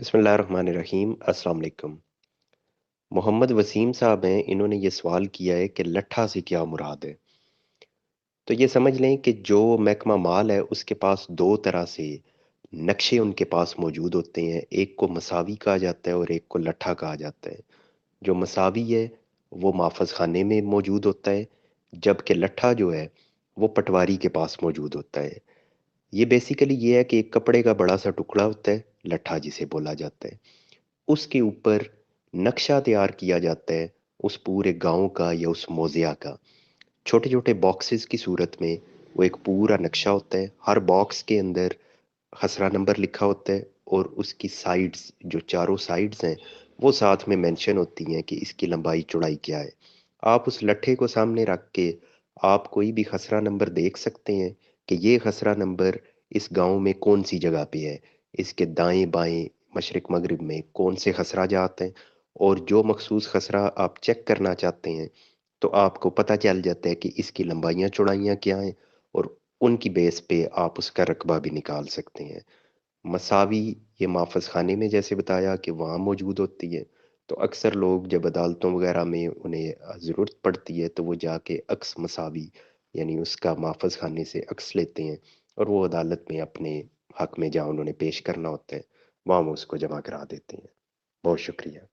बिस्मिल्लाहिर्रहमानिर्रहीम। अस्सलाम वालेकुम। मोहम्मद वसीम साहब हैं, इन्होंने ये सवाल किया है कि लट्ठा से क्या मुराद है। तो ये समझ लें कि जो महकमा माल है उसके पास दो तरह से नक्शे उनके पास मौजूद होते हैं। एक को मसावी कहा जाता है और एक को लट्ठा कहा जाता है। जो मसावी है वो माफज खाने में मौजूद होता है, जबकि लट्ठा जो है वो पटवारी के पास मौजूद होता है। ये बेसिकली ये है कि एक कपड़े का बड़ा सा टुकड़ा होता है, लट्ठा जिसे बोला जाता है। उसके ऊपर नक्शा तैयार किया जाता है उस पूरे गांव का या उस मोज़िया का। छोटे छोटे बॉक्सेस की सूरत में वो एक पूरा नक्शा होता है। हर बॉक्स के अंदर खसरा नंबर लिखा होता है और उसकी साइड्स, जो चारों साइड्स हैं, वो साथ में मेंशन होती हैं कि इसकी लंबाई चौड़ाई क्या है। आप उस लट्ठे को सामने रख के आप कोई भी खसरा नंबर देख सकते हैं कि ये खसरा नंबर इस गांव में कौन सी जगह पे है, इसके दाएं बाएं मशरिक मगरिब में कौन से खसरा जाते हैं। और जो मखसूस खसरा आप चेक करना चाहते हैं तो आपको पता चल जाता है कि इसकी लंबाइयाँ चौड़ाइयाँ क्या हैं, और उनकी बेस पे आप उसका रकबा भी निकाल सकते हैं। मसावी ये माफज खाने में जैसे बताया कि वहाँ मौजूद होती है, तो अक्सर लोग जब अदालतों वगैरह में उन्हें ज़रूरत पड़ती है तो वो जाके अक्स मसावी यानी उसका माफज खाने से अक्स लेते हैं, और वो अदालत में अपने हक में जहाँ उन्होंने पेश करना होता है वहाँ वो उसको जमा करा देते हैं। बहुत शुक्रिया।